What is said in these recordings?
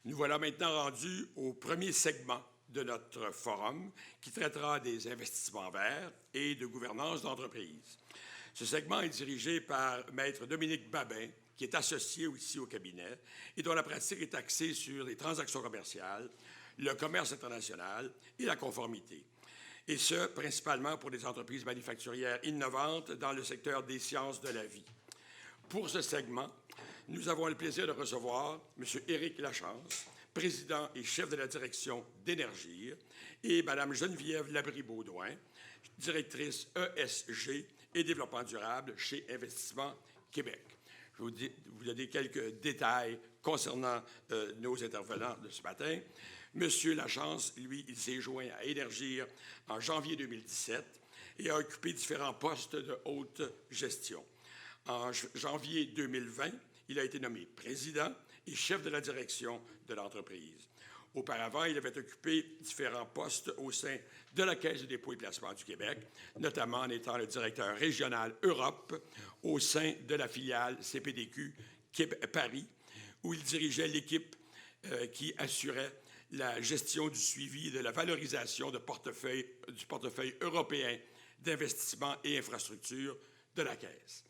Nous voilà maintenant rendus au premier segment de notre forum qui traitera des investissements verts et de gouvernance d'entreprise. Ce segment est dirigé par Maître Dominique Babin, qui est associé ici au cabinet et dont la pratique est axée sur les transactions commerciales, le commerce international et la conformité. Et ce, principalement pour des entreprises manufacturières innovantes dans le secteur des sciences de la vie. Pour ce segment, nous avons le plaisir de recevoir M. Éric Lachance, président et chef de la direction d'Énergir, et Mme Geneviève Labrie-Baudouin, directrice ESG et développement durable chez Investissement Québec. Je vais vous donner quelques détails concernant nos intervenants de ce matin. M. Lachance, lui, il s'est joint à Énergir en janvier 2017 et a occupé différents postes de haute gestion. En janvier 2020, il a été nommé président et chef de la direction de l'entreprise. Auparavant, il avait occupé différents postes au sein de la Caisse de dépôt et placement du Québec, notamment en étant le directeur régional Europe au sein de la filiale CPDQ Paris, où il dirigeait l'équipe qui assurait la gestion du suivi et de la valorisation du portefeuille européen d'investissement et infrastructures de la Caisse.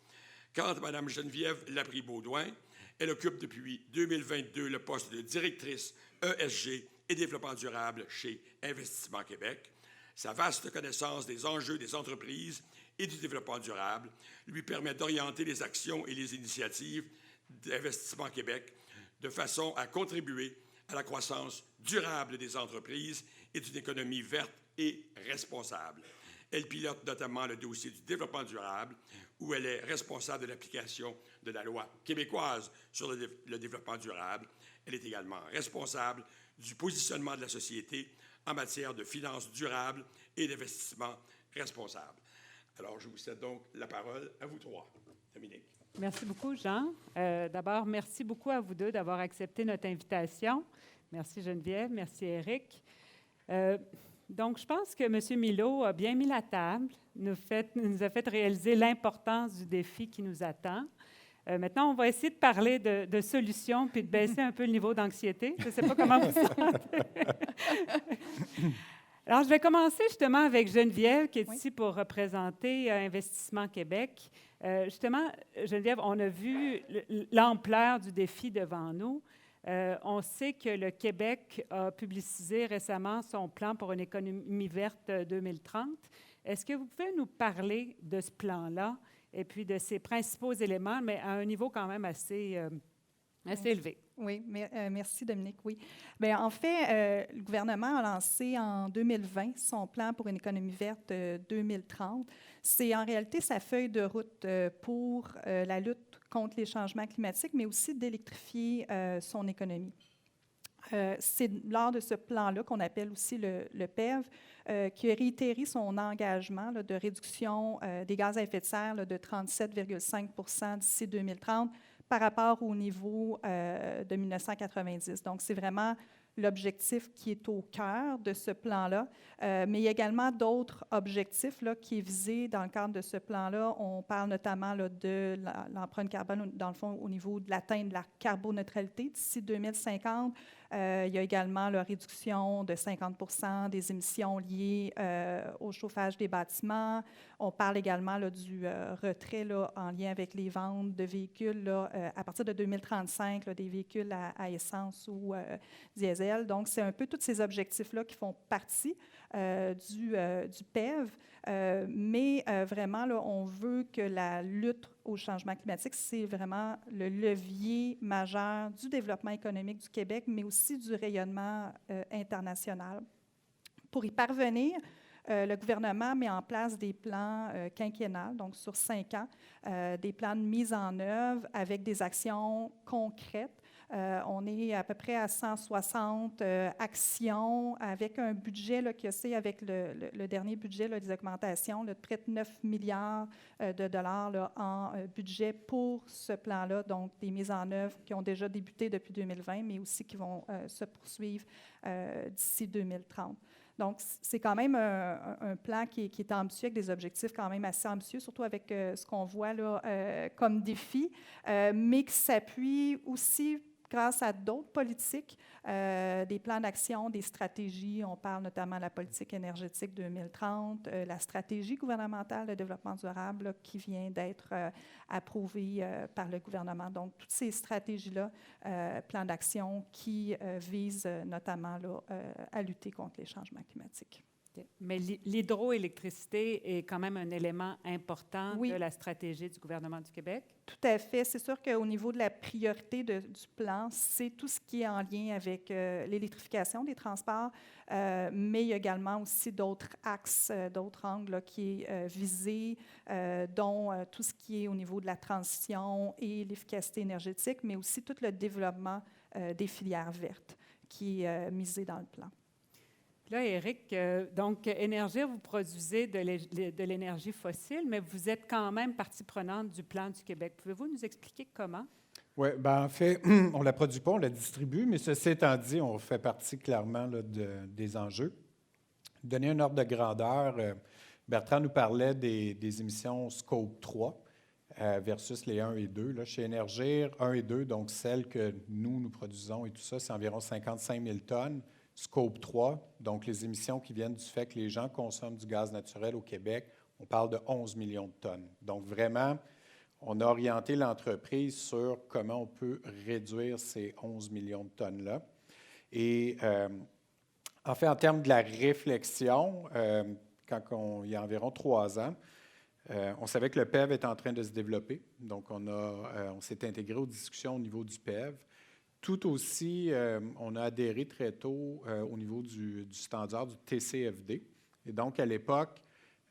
Quant à Mme Geneviève Labrie-Baudouin, elle occupe depuis 2022 le poste de directrice ESG et développement durable chez Investissement Québec. Sa vaste connaissance des enjeux des entreprises et du développement durable lui permet d'orienter les actions et les initiatives d'Investissement Québec de façon à contribuer à la croissance durable des entreprises et d'une économie verte et responsable. Elle pilote notamment le dossier du développement durable, où elle est responsable de l'application de la loi québécoise sur le développement durable. Elle est également responsable du positionnement de la société en matière de finances durables et d'investissement responsable. Alors, je vous cède donc la parole à vous trois. Dominique. Merci beaucoup, Jean. D'abord, merci beaucoup à vous deux d'avoir accepté notre invitation. Merci Geneviève, merci Éric. Donc, je pense que M. Milot a bien mis la table, nous a fait réaliser l'importance du défi qui nous attend. Maintenant, on va essayer de parler de solutions puis de baisser un peu le niveau d'anxiété. Je ne sais pas comment vous sentez. Alors, je vais commencer justement avec Geneviève, qui est ici pour représenter Investissement Québec. Justement, Geneviève, on a vu l'ampleur du défi devant nous. On sait que le Québec a publicisé récemment son plan pour une économie verte 2030. Est-ce que vous pouvez nous parler de ce plan-là et puis de ses principaux éléments, mais à un niveau quand même assez élevé? Oui, merci Dominique. Oui. Bien, en fait, le gouvernement a lancé en 2020 son plan pour une économie verte 2030. C'est en réalité sa feuille de route pour la lutte contre les changements climatiques, mais aussi d'électrifier son économie. C'est lors de ce plan-là, qu'on appelle aussi le PEV, qui a réitéré son engagement de réduction des gaz à effet de serre de 37,5 % d'ici 2030 par rapport au niveau de 1990. Donc, c'est vraiment l'objectif qui est au cœur de ce plan-là. Mais il y a également d'autres objectifs qui est visé dans le cadre de ce plan-là. On parle notamment de l'empreinte carbone, dans le fond, au niveau de l'atteinte de la carboneutralité d'ici 2050. Il y a également la réduction de 50 % des émissions liées au chauffage des bâtiments. On parle également du retrait en lien avec les ventes de véhicules à partir de 2035, des véhicules à essence ou diesel. Donc, c'est un peu tous ces objectifs-là qui font partie du PEV. Mais vraiment, on veut que la lutte au changement climatique, c'est vraiment le levier majeur du développement économique du Québec, mais aussi du rayonnement international. Pour y parvenir, le gouvernement met en place des plans quinquennaux, donc sur 5 ans, des plans de mise en œuvre avec des actions concrètes. On est à peu près à 160 actions avec un budget qui est avec le dernier budget des augmentations de près de 9 milliards de dollars en budget pour ce plan-là. Donc, des mises en œuvre qui ont déjà débuté depuis 2020, mais aussi qui vont se poursuivre d'ici 2030. Donc, c'est quand même un plan qui est ambitieux, avec des objectifs quand même assez ambitieux, surtout avec ce qu'on voit là, comme défi, mais qui s'appuie aussi grâce à d'autres politiques, des plans d'action, des stratégies. On parle notamment de la politique énergétique 2030, la stratégie gouvernementale de développement durable là, qui vient d'être approuvée par le gouvernement. Donc, toutes ces stratégies-là, plans d'action qui visent notamment là, à lutter contre les changements climatiques. Mais l'hydroélectricité est quand même un élément important Oui. de la stratégie du gouvernement du Québec. Tout à fait. C'est sûr qu'au niveau de la priorité du plan, c'est tout ce qui est en lien avec l'électrification des transports, mais il y a également aussi d'autres axes, d'autres angles là, qui est visé, dont tout ce qui est au niveau de la transition et l'efficacité énergétique, mais aussi tout le développement des filières vertes qui est misé dans le plan. Là, Éric, donc, Énergir, vous produisez de l'énergie fossile, mais vous êtes quand même partie prenante du plan du Québec. Pouvez-vous nous expliquer comment? Oui, bien, en fait, on ne la produit pas, on la distribue, mais ceci étant dit, on fait partie clairement là, des enjeux. Donner un ordre de grandeur, Bertrand nous parlait des émissions Scope 3 versus les 1 et 2. Là, chez Énergir, 1 et 2, donc celles que nous produisons et tout ça, c'est environ 55 000 tonnes. Scope 3, donc les émissions qui viennent du fait que les gens consomment du gaz naturel au Québec, on parle de 11 millions de tonnes. Donc vraiment, on a orienté l'entreprise sur comment on peut réduire ces 11 millions de tonnes-là. Et en fait, en termes de la réflexion, il y a environ 3 ans, on savait que le PEV est en train de se développer. Donc on s'est intégré aux discussions au niveau du PEV. Tout aussi, on a adhéré très tôt au niveau du standard du TCFD. Et donc, à l'époque,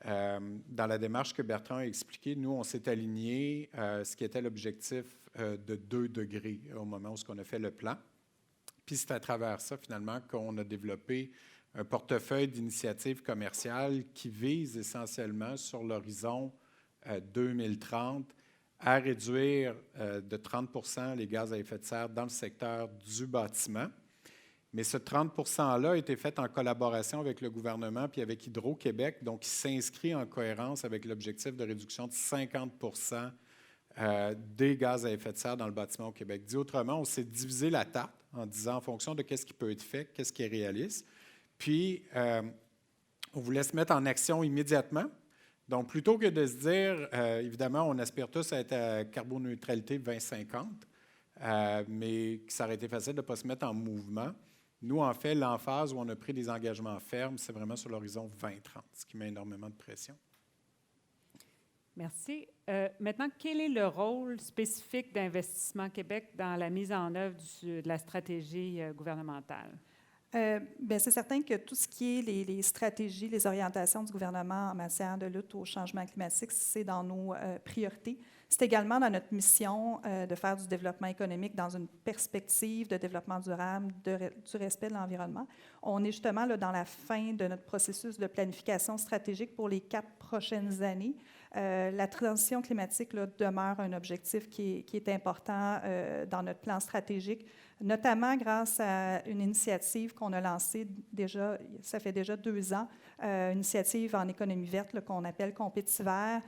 dans la démarche que Bertrand a expliquée, nous, on s'est alignés à ce qui était l'objectif de 2 degrés au moment où on a fait le plan. Puis c'est à travers ça, finalement, qu'on a développé un portefeuille d'initiatives commerciales qui vise essentiellement sur l'horizon 2030 à réduire de 30 % les gaz à effet de serre dans le secteur du bâtiment. Mais ce 30 % a été fait en collaboration avec le gouvernement puis avec Hydro-Québec, donc il s'inscrit en cohérence avec l'objectif de réduction de 50 % des gaz à effet de serre dans le bâtiment au Québec. Dit autrement, on s'est divisé la tarte en disant en fonction de qu'est-ce qui peut être fait, qu'est-ce qui est réaliste. Puis, on voulait se mettre en action immédiatement. Donc, plutôt que de se dire, évidemment, on aspire tous à être à carboneutralité 2050, mais que ça aurait été facile de ne pas se mettre en mouvement. Nous, en fait, l'emphase où on a pris des engagements fermes, c'est vraiment sur l'horizon 2030, ce qui met énormément de pression. Merci. Maintenant, quel est le rôle spécifique d'Investissement Québec dans la mise en œuvre de la stratégie gouvernementale? Bien, c'est certain que tout ce qui est les stratégies, les orientations du gouvernement en matière de lutte au changement climatique, c'est dans nos priorités. C'est également dans notre mission de faire du développement économique dans une perspective de développement durable, du respect de l'environnement. On est justement là, dans la fin de notre processus de planification stratégique pour les 4 prochaines années. La transition climatique là, demeure un objectif qui est important dans notre plan stratégique, notamment grâce à une initiative qu'on a lancée déjà, ça fait déjà 2 ans, une initiative en économie verte qu'on appelle Compétitivert.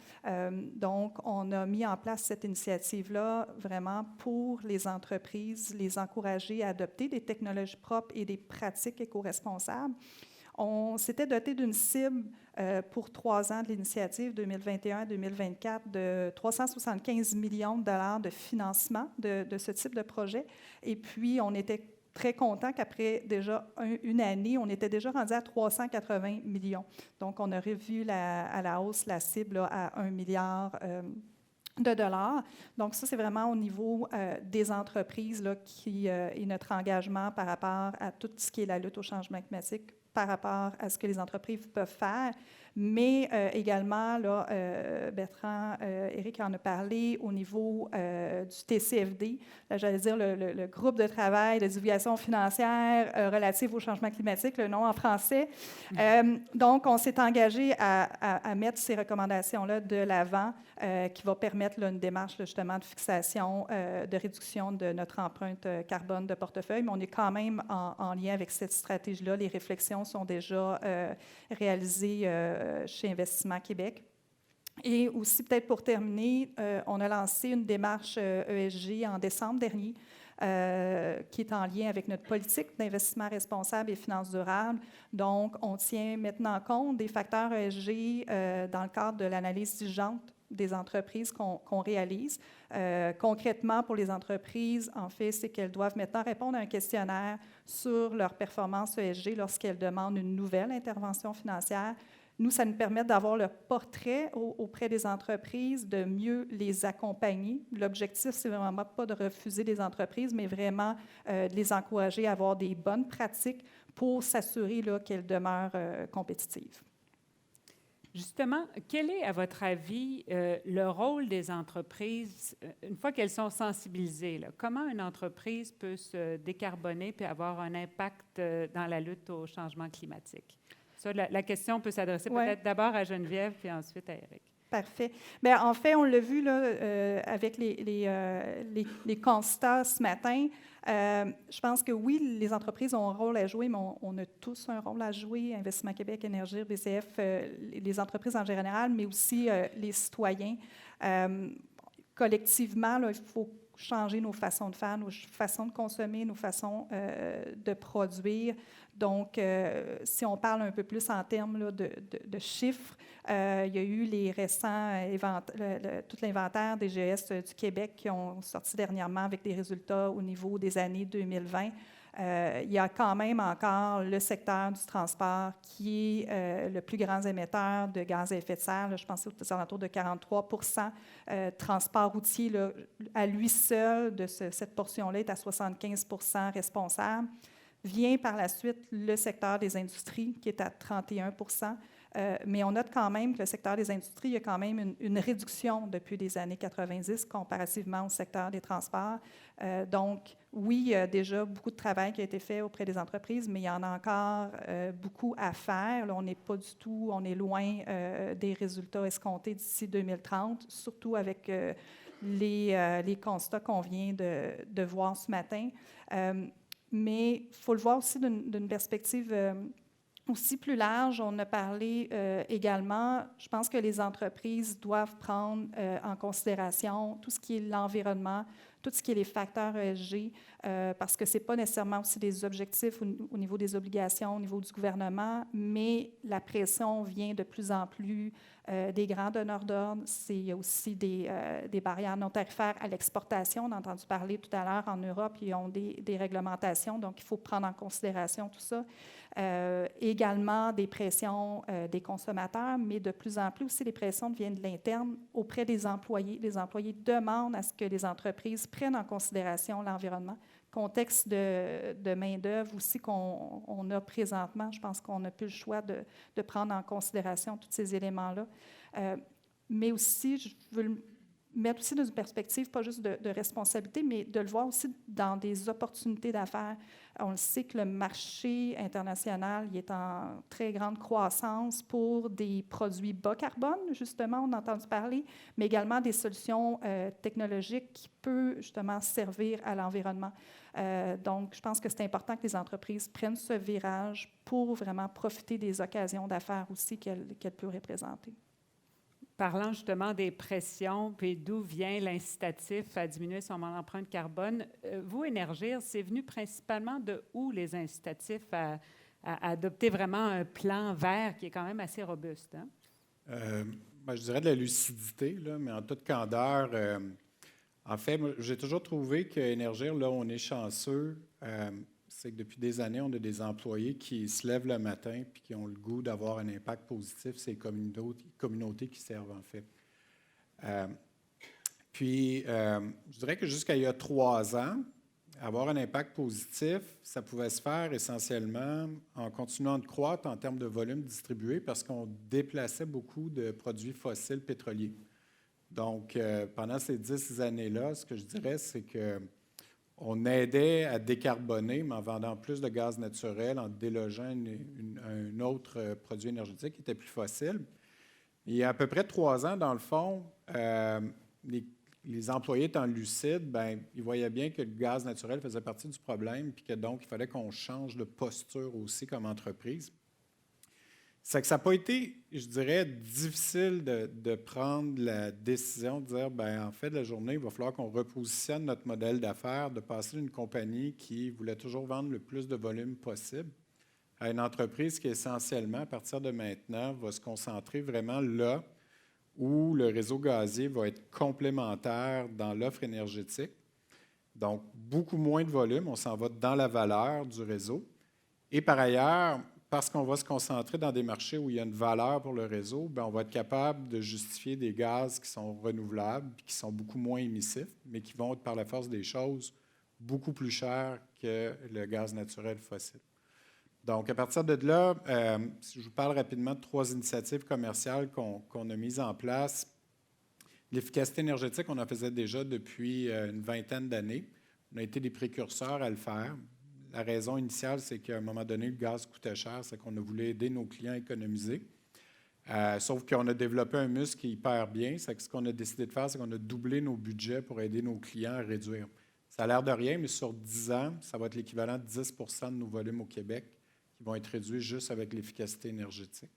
Donc, on a mis en place cette initiative-là vraiment pour les entreprises, les encourager à adopter des technologies propres et des pratiques éco-responsables. On s'était doté d'une cible pour 3 ans de l'initiative 2021-2024 de 375 millions de dollars de financement de ce type de projet. Et puis, on était très content qu'après déjà une année, on était déjà rendu à 380 millions. Donc, on a revu à la hausse la cible là, à 1 milliard de dollars. Donc, ça, c'est vraiment au niveau des entreprises là, qui est notre engagement par rapport à tout ce qui est la lutte au changement climatique, par rapport à ce que les entreprises peuvent faire, mais également, là, Bertrand, Éric en a parlé au niveau du TCFD, j'allais dire le groupe de travail de divulgation financière relative au changement climatique, le nom en français. Donc, on s'est engagé à mettre ces recommandations-là de l'avant, qui va permettre là, une démarche là, justement de fixation, de réduction de notre empreinte carbone de portefeuille, mais on est quand même en lien avec cette stratégie-là. Les réflexions sont déjà réalisées chez Investissement Québec. Et aussi, peut-être pour terminer, on a lancé une démarche ESG en décembre dernier qui est en lien avec notre politique d'investissement responsable et finances durables. Donc, on tient maintenant compte des facteurs ESG dans le cadre de l'analyse diligente des entreprises qu'on réalise. Concrètement, pour les entreprises, en fait, c'est qu'elles doivent maintenant répondre à un questionnaire sur leur performance ESG lorsqu'elles demandent une nouvelle intervention financière. Nous, ça nous permet d'avoir le portrait auprès des entreprises, de mieux les accompagner. L'objectif, c'est vraiment pas de refuser les entreprises, mais vraiment de les encourager à avoir des bonnes pratiques pour s'assurer qu'elles demeurent compétitives. Justement, quel est, à votre avis, le rôle des entreprises une fois qu'elles sont sensibilisées? Là? Comment une entreprise peut se décarboner puis avoir un impact dans la lutte au changement climatique? Ça, la question peut s'adresser peut-être d'abord à Geneviève puis ensuite à Éric. Parfait. Bien, en fait, on l'a vu là, avec les constats ce matin. Je pense que oui, les entreprises ont un rôle à jouer, mais on a tous un rôle à jouer. Investissement Québec, Énergir, BCF, les entreprises en général, mais aussi les citoyens. Collectivement, là, il faut changer nos façons de faire, nos façons de consommer, nos façons de produire. Donc, si on parle un peu plus en termes là, de chiffres, il y a eu les récents tout l'inventaire des GES du Québec qui ont sorti dernièrement avec des résultats au niveau des années 2020. Il y a quand même encore le secteur du transport qui est le plus grand émetteur de gaz à effet de serre. Là, je pense que c'est aux alentours de 43 transport routier, là, à lui seul, de cette portion-là, est à 75 responsable. Vient par la suite le secteur des industries, qui est à 31 mais on note quand même que le secteur des industries, il y a quand même une réduction depuis les années 90 comparativement au secteur des transports. Donc, oui, il y a déjà beaucoup de travail qui a été fait auprès des entreprises, mais il y en a encore beaucoup à faire. Là, on n'est pas du tout, on est loin des résultats escomptés d'ici 2030, surtout avec les constats qu'on vient de voir ce matin. Mais il faut le voir aussi d'une perspective aussi plus large. On a parlé également, je pense que les entreprises doivent prendre en considération tout ce qui est l'environnement, tout ce qui est les facteurs ESG, parce que ce n'est pas nécessairement aussi des objectifs au niveau des obligations, au niveau du gouvernement, mais la pression vient de plus en plus des grands donneurs d'ordre. Il y a aussi des barrières non tarifaires à l'exportation. On a entendu parler tout à l'heure en Europe, ils ont des réglementations, donc il faut prendre en considération tout ça. Également des pressions des consommateurs, mais de plus en plus aussi les pressions viennent de l'interne auprès des employés. Les employés demandent à ce que les entreprises prennent en considération l'environnement. Contexte de main-d'œuvre aussi qu'on a présentement, je pense qu'on n'a plus le choix de prendre en considération tous ces éléments-là. Mais aussi, je veux le mettre aussi dans une perspective, pas juste de responsabilité, mais de le voir aussi dans des opportunités d'affaires. On le sait que le marché international il est en très grande croissance pour des produits bas carbone, justement, on a entendu parler, mais également des solutions technologiques qui peuvent justement servir à l'environnement. Donc, je pense que c'est important que les entreprises prennent ce virage pour vraiment profiter des occasions d'affaires aussi qu'elles peuvent représenter. Parlant justement des pressions, puis d'où vient l'incitatif à diminuer son empreinte carbone, vous, Énergir, c'est venu principalement de où les incitatifs à adopter vraiment un plan vert qui est quand même assez robuste? Hein? Je dirais de la lucidité, là, mais en toute candeur. En fait, moi, j'ai toujours trouvé qu'Énergir, là, on est chanceux. C'est que depuis des années, on a des employés qui se lèvent le matin et qui ont le goût d'avoir un impact positif sur les communautés qui servent, en fait. Je dirais que jusqu'à il y a 3 ans, avoir un impact positif, ça pouvait se faire essentiellement en continuant de croître en termes de volume distribué parce qu'on déplaçait beaucoup de produits fossiles pétroliers. Donc, pendant ces 10 années-là, ce que je dirais, c'est que on aidait à décarboner, mais en vendant plus de gaz naturel, en délogeant un autre produit énergétique qui était plus fossile. Il y a à peu près 3 ans, dans le fond, les employés étant lucides, ils voyaient bien que le gaz naturel faisait partie du problème, puis que donc, il fallait qu'on change de posture aussi comme entreprise. C'est que ça n'a pas été, je dirais, difficile de prendre la décision de dire, bien, en fait de la journée, il va falloir qu'on repositionne notre modèle d'affaires, de passer d'une compagnie qui voulait toujours vendre le plus de volume possible à une entreprise qui, essentiellement, à partir de maintenant, va se concentrer vraiment là où le réseau gazier va être complémentaire dans l'offre énergétique. Donc, beaucoup moins de volume, on s'en va dans la valeur du réseau. Et par ailleurs, parce qu'on va se concentrer dans des marchés où il y a une valeur pour le réseau, bien, on va être capable de justifier des gaz qui sont renouvelables, qui sont beaucoup moins émissifs, mais qui vont être, par la force des choses, beaucoup plus chers que le gaz naturel fossile. Donc, à partir de là, je vous parle rapidement de 3 initiatives commerciales qu'on a mises en place. L'efficacité énergétique, on en faisait déjà depuis une vingtaine d'années. On a été des précurseurs à le faire. La raison initiale, c'est qu'à un moment donné, le gaz coûtait cher, c'est qu'on a voulu aider nos clients à économiser. Sauf qu'on a développé un muscle qui est hyper bien. C'est que ce qu'on a décidé de faire, c'est qu'on a doublé nos budgets pour aider nos clients à réduire. Ça a l'air de rien, mais sur 10 ans, ça va être l'équivalent de 10 de nos volumes au Québec qui vont être réduits juste avec l'efficacité énergétique.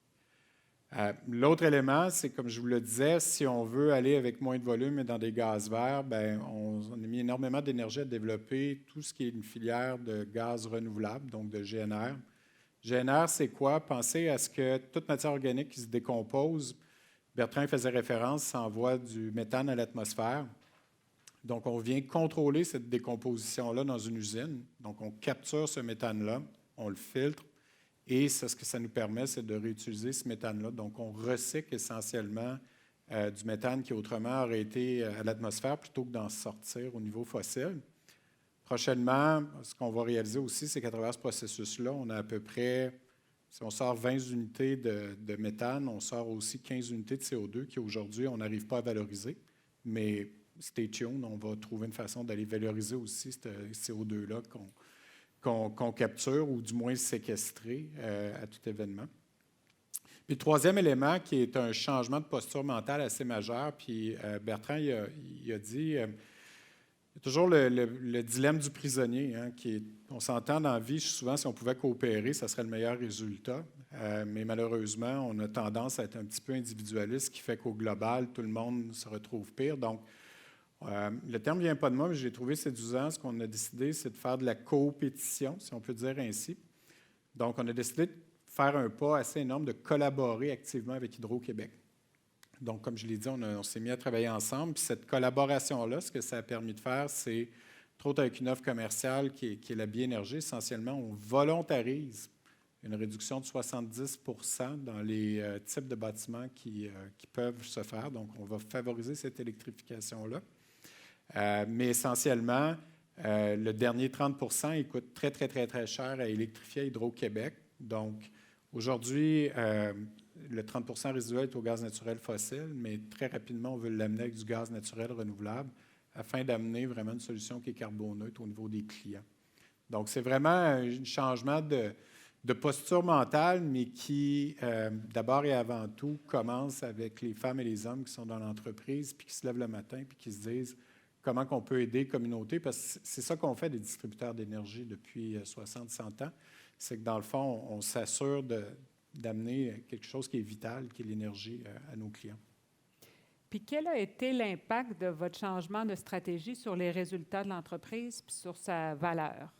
L'autre élément, c'est, comme je vous le disais, si on veut aller avec moins de volume et dans des gaz verts, bien, on a mis énormément d'énergie à développer tout ce qui est une filière de gaz renouvelable, donc de GNR. GNR, c'est quoi? Pensez à ce que toute matière organique qui se décompose, Bertrand faisait référence, ça envoie du méthane à l'atmosphère. Donc, on vient contrôler cette décomposition-là dans une usine. Donc, on capture ce méthane-là, on le filtre, et ce que ça nous permet, c'est de réutiliser ce méthane-là. Donc, on recycle essentiellement du méthane qui autrement aurait été à l'atmosphère plutôt que d'en sortir au niveau fossile. Prochainement, ce qu'on va réaliser aussi, c'est qu'à travers ce processus-là, on a à peu près, si on sort 20 unités de méthane, on sort aussi 15 unités de CO2 qui, aujourd'hui, on n'arrive pas à valoriser. Mais stay tuned, on va trouver une façon d'aller valoriser aussi ce CO2-là qu'on capture ou du moins séquestrer à tout événement. Puis le troisième élément qui est un changement de posture mentale assez majeur, puis Bertrand il a dit, il y a toujours le dilemme du prisonnier, hein, on s'entend dans la vie, souvent si on pouvait coopérer, ça serait le meilleur résultat, mais malheureusement, on a tendance à être un petit peu individualiste, ce qui fait qu'au global, tout le monde se retrouve pire. Donc, le terme ne vient pas de moi, mais j'ai trouvé séduisant. Ce qu'on a décidé, c'est de faire de la coopétition, si on peut dire ainsi. Donc, on a décidé de faire un pas assez énorme, de collaborer activement avec Hydro-Québec. Donc, comme je l'ai dit, on s'est mis à travailler ensemble. Puis cette collaboration-là, ce que ça a permis de faire, c'est, entre autres avec une offre commerciale qui est la Biénergie, essentiellement, on volontarise une réduction de 70 % dans les types de bâtiments qui peuvent se faire. Donc, on va favoriser cette électrification-là. Mais essentiellement, le dernier 30 % il coûte très, très, très, très cher à électrifier à Hydro-Québec. Donc, aujourd'hui, le 30 % résiduel est au gaz naturel fossile, mais très rapidement, on veut l'amener avec du gaz naturel renouvelable afin d'amener vraiment une solution qui est carboneutre au niveau des clients. Donc, c'est vraiment un changement de posture mentale, mais qui, d'abord et avant tout, commence avec les femmes et les hommes qui sont dans l'entreprise, puis qui se lèvent le matin, puis qui se disent comment on peut aider les communautés, parce que c'est ça qu'on fait des distributeurs d'énergie depuis 60-100 ans, c'est que dans le fond, on s'assure d'amener quelque chose qui est vital, qui est l'énergie à nos clients. Puis quel a été l'impact de votre changement de stratégie sur les résultats de l'entreprise puis sur sa valeur?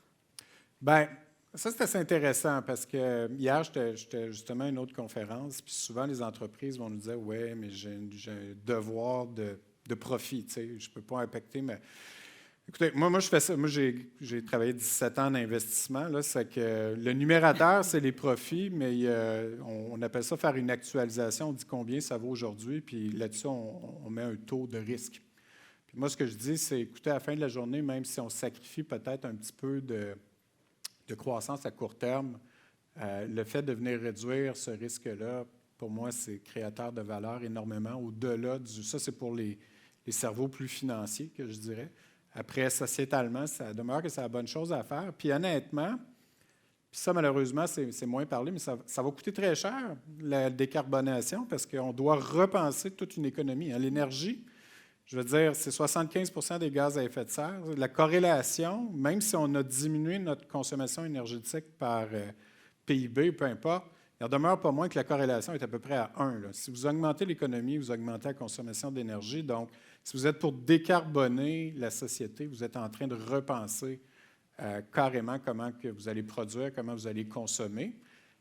Bien, ça, c'est assez intéressant parce que hier, j'étais justement à une autre conférence, puis souvent, les entreprises vont nous dire « Ouais, mais j'ai un devoir de profit, tu sais, je ne peux pas impacter, mais... » Écoutez, moi, je fais ça. Moi, j'ai travaillé 17 ans en investissement. Là, c'est que le numérateur, c'est les profits, mais on appelle ça faire une actualisation. On dit combien ça vaut aujourd'hui, puis là-dessus, on met un taux de risque. Puis moi, ce que je dis, c'est, écoutez, à la fin de la journée, même si on sacrifie peut-être un petit peu de croissance à court terme, le fait de venir réduire ce risque-là, pour moi, c'est créateur de valeur énormément au-delà du... Ça, c'est pour les cerveaux plus financiers, que je dirais. Après, sociétalement, ça demeure que c'est la bonne chose à faire. Puis honnêtement, puis ça, malheureusement, c'est moins parlé, mais ça va coûter très cher, la décarbonation, parce qu'on doit repenser toute une économie. Hein. L'énergie, je veux dire, c'est 75 % des gaz à effet de serre. La corrélation, même si on a diminué notre consommation énergétique par PIB, peu importe, il il en demeure pas moins que la corrélation est à peu près à 1. Là. Si vous augmentez l'économie, vous augmentez la consommation d'énergie. Donc, si vous êtes pour décarboner la société, vous êtes en train de repenser carrément comment que vous allez produire, comment vous allez consommer.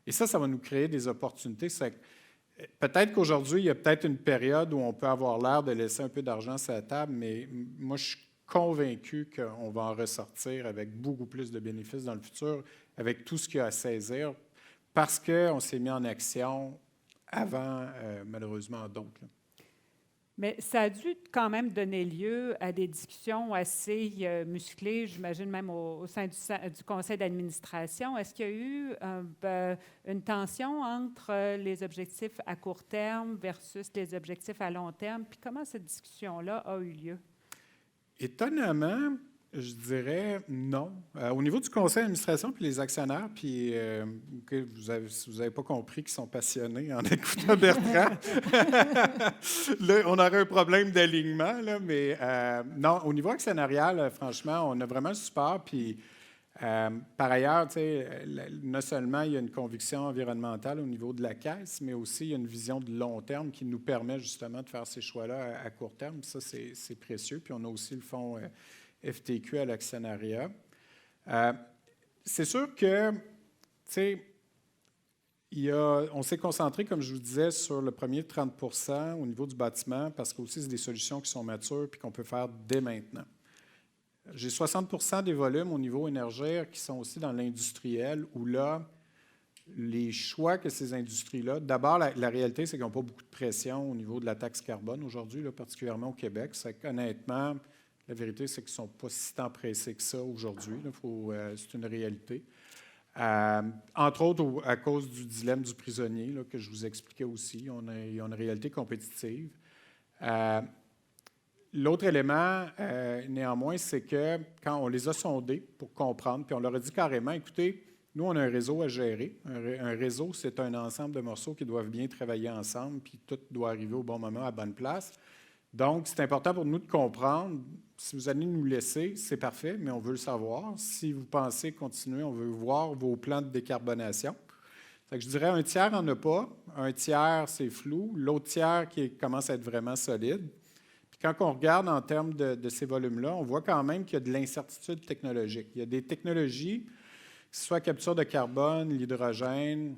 Et ça va nous créer des opportunités. Peut-être qu'aujourd'hui, il y a peut-être une période où on peut avoir l'air de laisser un peu d'argent sur la table, mais moi, je suis convaincu qu'on va en ressortir avec beaucoup plus de bénéfices dans le futur, avec tout ce qu'il y a à saisir, parce qu'on s'est mis en action avant, malheureusement, d'autres. Mais ça a dû quand même donner lieu à des discussions assez musclées, j'imagine même au sein du conseil d'administration. Est-ce qu'il y a eu une tension entre les objectifs à court terme versus les objectifs à long terme? Puis comment cette discussion-là a eu lieu? Étonnamment, je dirais non. Au niveau du conseil d'administration puis les actionnaires, puis si vous n'avez pas compris qu'ils sont passionnés en écoutant Bertrand, là, on aurait un problème d'alignement, là, mais non, au niveau actionnarial, franchement, on a vraiment le support. Puis par ailleurs, non seulement il y a une conviction environnementale au niveau de la caisse, mais aussi il y a une vision de long terme qui nous permet justement de faire ces choix-là à court terme. Ça, c'est précieux. Puis on a aussi le fonds FTQ à l'actionnariat. C'est sûr que, on s'est concentré, comme je vous disais, sur le premier 30 % au niveau du bâtiment, parce que aussi c'est des solutions qui sont matures et qu'on peut faire dès maintenant. J'ai 60 % des volumes au niveau énergétique qui sont aussi dans l'industriel, où là, les choix que ces industries-là, d'abord, la réalité, c'est qu'ils n'ont pas beaucoup de pression au niveau de la taxe carbone aujourd'hui, là, particulièrement au Québec. Honnêtement, la vérité, c'est qu'ils ne sont pas si tant pressés que ça aujourd'hui. C'est une réalité. Entre autres, à cause du dilemme du prisonnier, là, que je vous expliquais aussi. Il y a une réalité compétitive. L'autre élément, néanmoins, c'est que quand on les a sondés pour comprendre, puis on leur a dit carrément, écoutez, nous, on a un réseau à gérer. Un réseau, c'est un ensemble de morceaux qui doivent bien travailler ensemble, puis tout doit arriver au bon moment, à la bonne place. Donc, c'est important pour nous de comprendre. Si vous allez nous laisser, c'est parfait, mais on veut le savoir. Si vous pensez continuer, on veut voir vos plans de décarbonation. Fait que je dirais un tiers n'en a pas, un tiers, c'est flou, l'autre tiers qui commence à être vraiment solide. Puis quand on regarde en termes de ces volumes-là, on voit quand même qu'il y a de l'incertitude technologique. Il y a des technologies, que ce soit capture de carbone, l'hydrogène,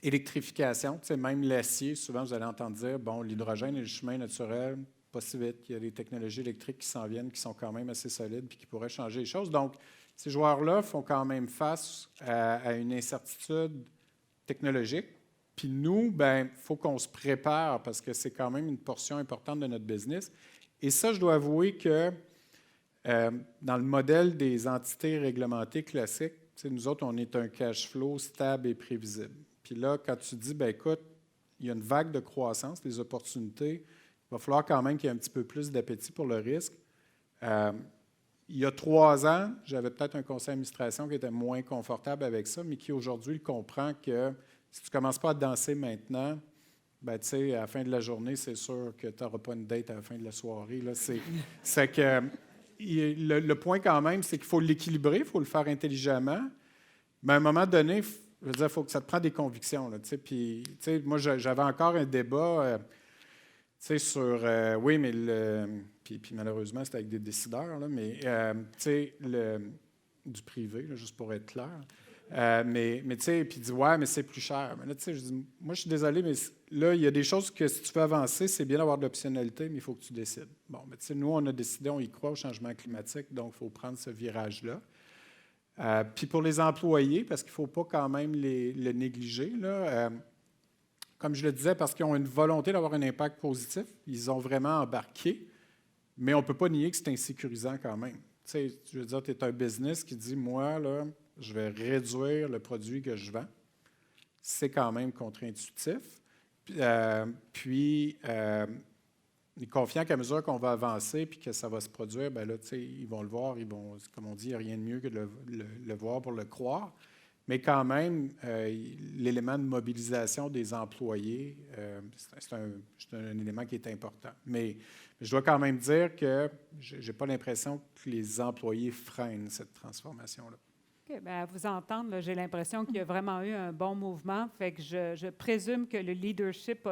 électrification, même l'acier, souvent vous allez entendre dire, bon, l'hydrogène et le chemin naturel, pas si vite. Il y a des technologies électriques qui s'en viennent, qui sont quand même assez solides puis qui pourraient changer les choses. Donc, ces joueurs-là font quand même face à une incertitude technologique. Puis nous, il faut qu'on se prépare parce que c'est quand même une portion importante de notre business. Et ça, je dois avouer que dans le modèle des entités réglementées classiques, nous autres, on est un cash flow stable et prévisible. Puis là, quand tu dis, écoute, il y a une vague de croissance, des opportunités, il va falloir quand même qu'il y ait un petit peu plus d'appétit pour le risque. Il y a 3 ans, j'avais peut-être un conseil d'administration qui était moins confortable avec ça, mais qui aujourd'hui comprend que si tu ne commences pas à danser maintenant, à la fin de la journée, c'est sûr que tu n'auras pas une date à la fin de la soirée. Là. C'est que le point quand même, c'est qu'il faut l'équilibrer, il faut le faire intelligemment, mais à un moment donné, je veux dire, il faut que ça te prenne des convictions. Là, puis, moi, j'avais encore un débat sur oui, mais puis malheureusement, c'était avec des décideurs, là, mais du privé, là, juste pour être clair. Mais tu sais, puis il dit ouais, mais c'est plus cher. Mais là, tu sais, je dis, moi, je suis désolé, mais là, il y a des choses que si tu veux avancer, c'est bien d'avoir de l'optionnalité, mais il faut que tu décides. Bon, mais tu sais, nous, on a décidé, on y croit au changement climatique, donc il faut prendre ce virage-là. Puis pour les employés, parce qu'il ne faut pas quand même le négliger, là, comme je le disais, parce qu'ils ont une volonté d'avoir un impact positif, ils ont vraiment embarqué, mais on ne peut pas nier que c'est insécurisant quand même. Tu sais, je veux dire, tu es un business qui dit, moi, là, je vais réduire le produit que je vends. C'est quand même contre-intuitif. Puis, il est confiant qu'à mesure qu'on va avancer et que ça va se produire, bien là, ils vont le voir, comme on dit, il n'y a rien de mieux que de le voir pour le croire. Mais quand même, l'élément de mobilisation des employés, c'est un élément qui est important. Mais je dois quand même dire que je n'ai pas l'impression que les employés freinent cette transformation-là. OK. Bien, à vous entendre, là, j'ai l'impression qu'il y a vraiment eu un bon mouvement. Fait que je présume que le leadership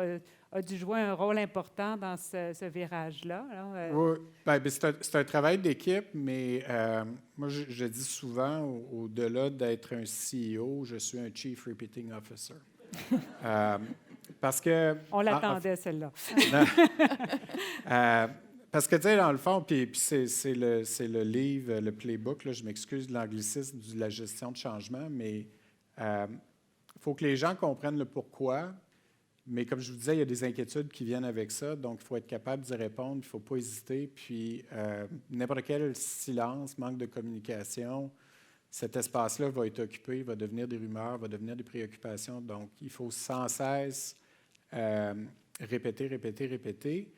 a dû jouer un rôle important dans ce virage-là. Là. Oui, ben, c'est un travail d'équipe, mais moi, je dis souvent, au-delà d'être un CEO, je suis un Chief Repeating Officer. Parce que... On l'attendait, celle-là. Parce que, tu sais, dans le fond, puis c'est le livre, le playbook, là, je m'excuse de l'anglicisme, de la gestion de changement, mais il faut que les gens comprennent le pourquoi. Mais comme je vous disais, il y a des inquiétudes qui viennent avec ça, donc il faut être capable d'y répondre, il ne faut pas hésiter. Puis n'importe quel silence, manque de communication, cet espace-là va être occupé, va devenir des rumeurs, va devenir des préoccupations. Donc, il faut sans cesse répéter.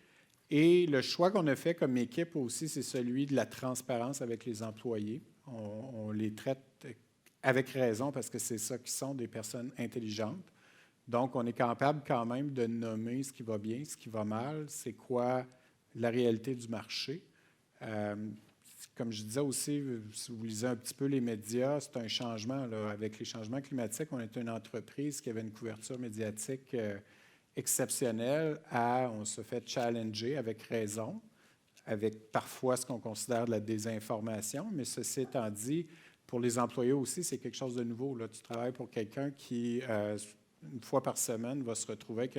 Et le choix qu'on a fait comme équipe aussi, c'est celui de la transparence avec les employés. On les traite avec raison parce que c'est ça qui sont des personnes intelligentes. Donc, on est capable quand même de nommer ce qui va bien, ce qui va mal, c'est quoi la réalité du marché. Comme je disais aussi, si vous lisez un petit peu les médias, c'est un changement. Là. Avec les changements climatiques, on est une entreprise qui avait une couverture médiatique exceptionnelle on se fait challenger avec raison, avec parfois ce qu'on considère de la désinformation, mais ceci étant dit, pour les employés aussi, c'est quelque chose de nouveau. Là. Tu travailles pour quelqu'un qui, une fois par semaine, va se retrouver avec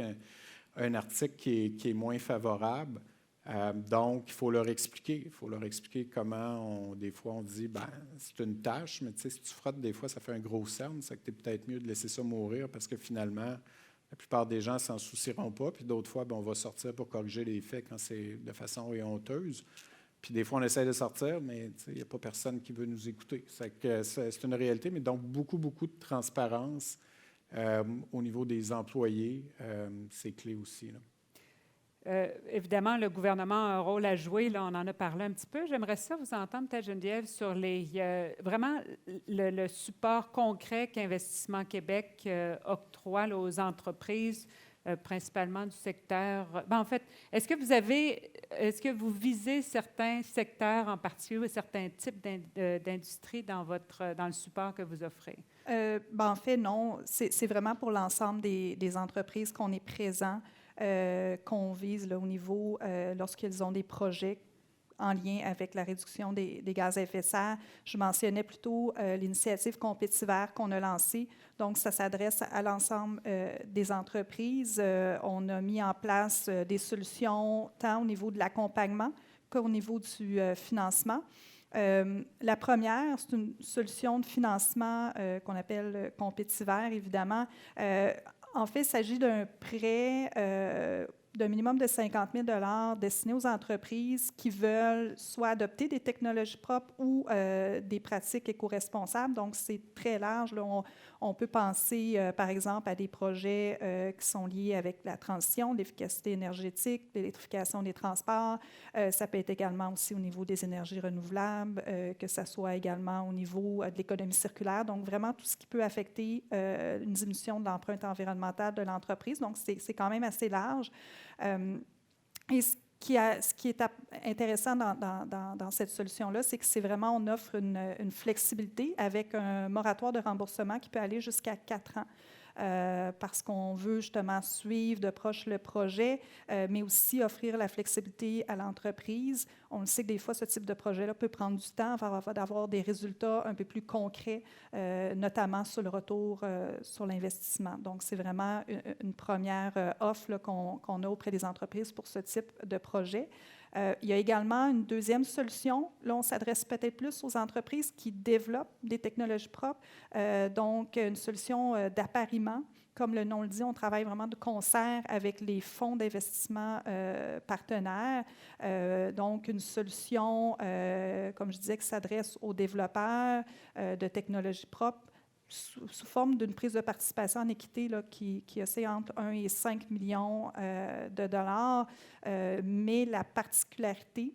un article qui est moins favorable. Donc, il faut leur expliquer. Il faut leur expliquer comment, des fois, on dit, ben c'est une tâche, mais tu sais, si tu frottes, des fois, ça fait un gros cerne. C'est que tu es peut-être mieux de laisser ça mourir parce que finalement, la plupart des gens ne s'en soucieront pas. Puis d'autres fois, ben, on va sortir pour corriger les faits quand c'est de façon honteuse. Puis des fois, on essaie de sortir, mais il n'y a pas personne qui veut nous écouter. C'est une réalité, mais donc beaucoup de transparence au niveau des employés, c'est clé aussi. Là. Évidemment, le gouvernement a un rôle à jouer. Là, on en a parlé un petit peu. J'aimerais ça vous entendre, peut-être, Geneviève, sur vraiment le support concret qu'Investissement Québec octroie là, aux entreprises, principalement du secteur. En fait, est-ce que vous visez certains secteurs en particulier ou certains types d'industries dans le support que vous offrez? En fait, non. C'est vraiment pour l'ensemble des entreprises qu'on est présent. Qu'on vise là, au niveau, lorsqu'ils ont des projets en lien avec la réduction des gaz à effet de serre. Je mentionnais plutôt l'initiative Compétiver qu'on a lancée. Donc, ça s'adresse à l'ensemble des entreprises. On a mis en place des solutions tant au niveau de l'accompagnement qu'au niveau du financement. La première, c'est une solution de financement qu'on appelle Compétiver, évidemment. En fait, il s'agit d'un prêt d'un minimum de 50 000 $ destiné aux entreprises qui veulent soit adopter des technologies propres ou des pratiques éco-responsables. Donc, c'est très large. Là, on peut penser, par exemple, à des projets qui sont liés avec la transition, l'efficacité énergétique, l'électrification des transports. Ça peut être également aussi au niveau des énergies renouvelables, que ce soit également au niveau de l'économie circulaire. Donc, vraiment, tout ce qui peut affecter une diminution de l'empreinte environnementale de l'entreprise. Donc, c'est quand même assez large. Et ce qui est intéressant dans cette solution-là, c'est que c'est vraiment, on offre une flexibilité avec un moratoire de remboursement qui peut aller jusqu'à 4 ans. Parce qu'on veut justement suivre de proche le projet, mais aussi offrir la flexibilité à l'entreprise. On le sait que des fois, ce type de projet-là peut prendre du temps avant d'avoir des résultats un peu plus concrets, notamment sur le retour sur l'investissement. Donc, c'est vraiment une première offre là, qu'on a auprès des entreprises pour ce type de projet. Il y a également une deuxième solution. Là, on s'adresse peut-être plus aux entreprises qui développent des technologies propres. Donc, une solution d'appariement. Comme le nom le dit, on travaille vraiment de concert avec les fonds d'investissement partenaires. Donc, une solution, comme je disais, qui s'adresse aux développeurs de technologies propres, sous forme d'une prise de participation en équité là, qui oscille entre 1 et 5 millions de dollars. Mais la particularité,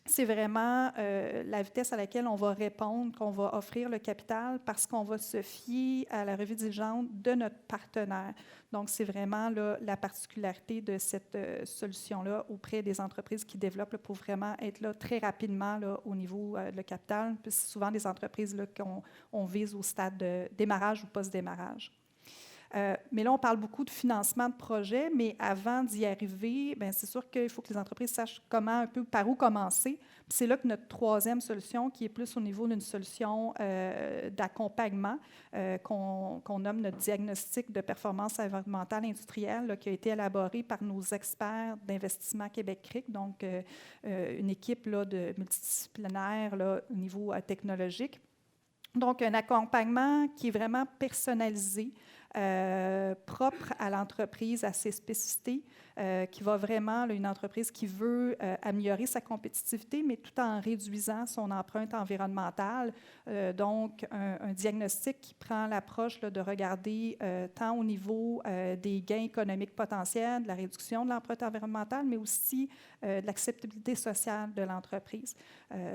c'est vraiment la vitesse à laquelle on va répondre, qu'on va offrir le capital, parce qu'on va se fier à la revue diligente de notre partenaire. Donc, c'est vraiment là, la particularité de cette solution-là auprès des entreprises qui développent là, pour vraiment être là très rapidement là, au niveau de capital. Puis c'est souvent des entreprises là, qu'on vise au stade de démarrage ou post-démarrage. Mais là, on parle beaucoup de financement de projet, mais avant d'y arriver, bien, c'est sûr qu'il faut que les entreprises sachent comment, un peu par où commencer. Puis c'est là que notre troisième solution, qui est plus au niveau d'une solution d'accompagnement, qu'on nomme notre diagnostic de performance environnementale industrielle, là, qui a été élaboré par nos experts d'investissement Québec-Cric, donc une équipe là, de multidisciplinaire là, au niveau technologique. Donc, un accompagnement qui est vraiment personnalisé, propre à l'entreprise, à ses spécificités, qui va vraiment, là, une entreprise qui veut améliorer sa compétitivité, mais tout en réduisant son empreinte environnementale. Donc, un diagnostic qui prend l'approche là, de regarder tant au niveau des gains économiques potentiels, de la réduction de l'empreinte environnementale, mais aussi de l'acceptabilité sociale de l'entreprise.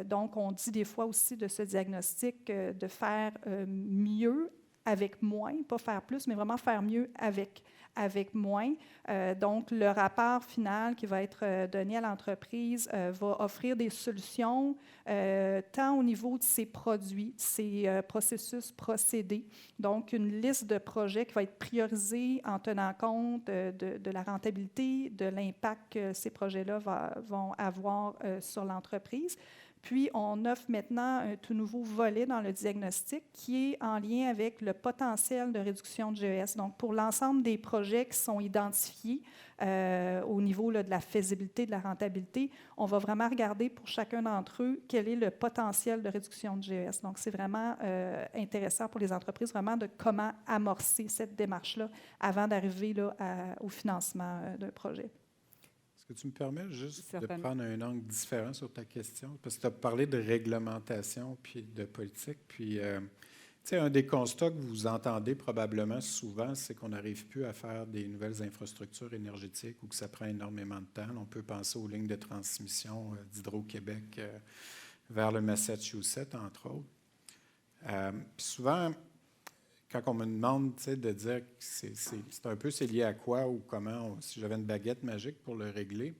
Donc, on dit des fois aussi de ce diagnostic de faire mieux avec moins, pas faire plus, mais vraiment faire mieux avec moins. Donc, le rapport final qui va être donné à l'entreprise va offrir des solutions tant au niveau de ses produits, ses processus, procédés. Donc, une liste de projets qui va être priorisée en tenant compte de la rentabilité, de l'impact que ces projets-là vont avoir sur l'entreprise. Puis, on offre maintenant un tout nouveau volet dans le diagnostic qui est en lien avec le potentiel de réduction de GES. Donc, pour l'ensemble des projets qui sont identifiés au niveau là, de la faisabilité, de la rentabilité, on va vraiment regarder pour chacun d'entre eux quel est le potentiel de réduction de GES. Donc, c'est vraiment intéressant pour les entreprises, vraiment de comment amorcer cette démarche-là avant d'arriver là, au financement d'un projet. Est-ce que tu me permets juste Certainement. de prendre un angle différent sur ta question? Parce que tu as parlé de réglementation puis de politique. Puis, tu sais, un des constats que vous entendez probablement souvent, c'est qu'on n'arrive plus à faire des nouvelles infrastructures énergétiques ou que ça prend énormément de temps. On peut penser aux lignes de transmission d'Hydro-Québec vers le Massachusetts, entre autres. Puis souvent, quand on me demande de dire que c'est un peu c'est lié à quoi ou comment, si j'avais une baguette magique pour le régler,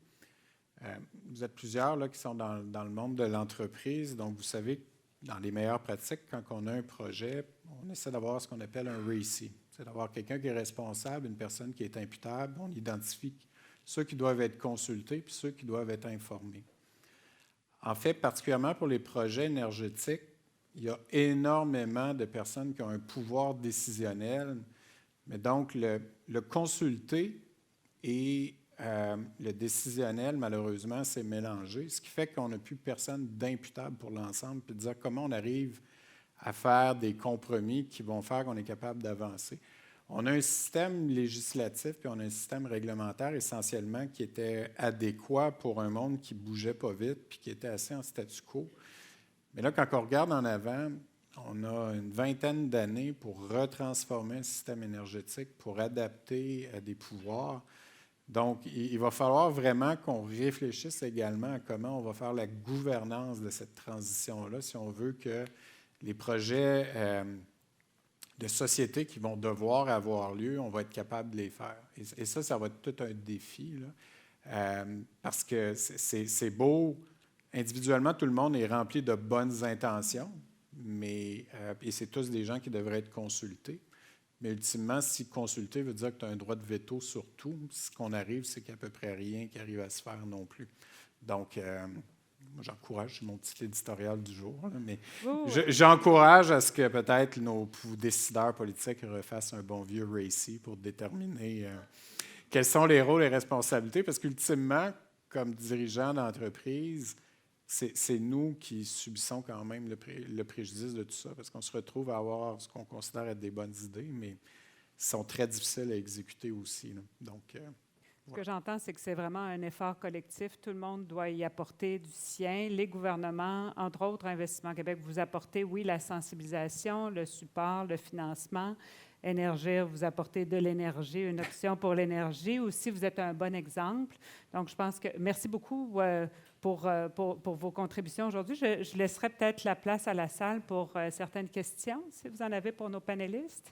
vous êtes plusieurs là, qui sont dans le monde de l'entreprise, donc vous savez que dans les meilleures pratiques, quand on a un projet, on essaie d'avoir ce qu'on appelle un RACI, c'est d'avoir quelqu'un qui est responsable, une personne qui est imputable, on identifie ceux qui doivent être consultés puis ceux qui doivent être informés. En fait, particulièrement pour les projets énergétiques, il y a énormément de personnes qui ont un pouvoir décisionnel, mais donc le consulté et le décisionnel, malheureusement, c'est mélangé, ce qui fait qu'on n'a plus personne d'imputable pour l'ensemble, puis de dire comment on arrive à faire des compromis qui vont faire qu'on est capable d'avancer. On a un système législatif puis on a un système réglementaire essentiellement qui était adéquat pour un monde qui ne bougeait pas vite puis qui était assez en statu quo. Mais là, quand on regarde en avant, on a une vingtaine d'années pour retransformer un système énergétique, pour adapter à des pouvoirs. Donc, il va falloir vraiment qu'on réfléchisse également à comment on va faire la gouvernance de cette transition-là si on veut que les projets de société qui vont devoir avoir lieu, on va être capable de les faire. Et ça va être tout un défi, là, parce que c'est beau. Individuellement, tout le monde est rempli de bonnes intentions, mais, et c'est tous des gens qui devraient être consultés. Mais ultimement, si consulter veut dire que tu as un droit de veto sur tout, ce qu'on arrive, c'est qu'il n'y a à peu près rien qui arrive à se faire non plus. Donc, moi, j'encourage, c'est mon petit éditorial du jour, là, mais j'encourage à ce que peut-être nos décideurs politiques refassent un bon vieux RACI pour déterminer quels sont les rôles et responsabilités, parce qu'ultimement, comme dirigeants d'entreprise, c'est nous qui subissons quand même le préjudice de tout ça, parce qu'on se retrouve à avoir ce qu'on considère être des bonnes idées, mais sont très difficiles à exécuter aussi, là. Donc, ce que j'entends, c'est que c'est vraiment un effort collectif. Tout le monde doit y apporter du sien. Les gouvernements, entre autres, Investissement Québec, vous apportez, oui, la sensibilisation, le support, le financement. Énergir, vous apportez de l'énergie, une option pour l'énergie. Aussi, vous êtes un bon exemple. Donc, je pense que... Merci beaucoup pour vos contributions aujourd'hui. Je laisserai peut-être la place à la salle pour certaines questions, si vous en avez pour nos panélistes.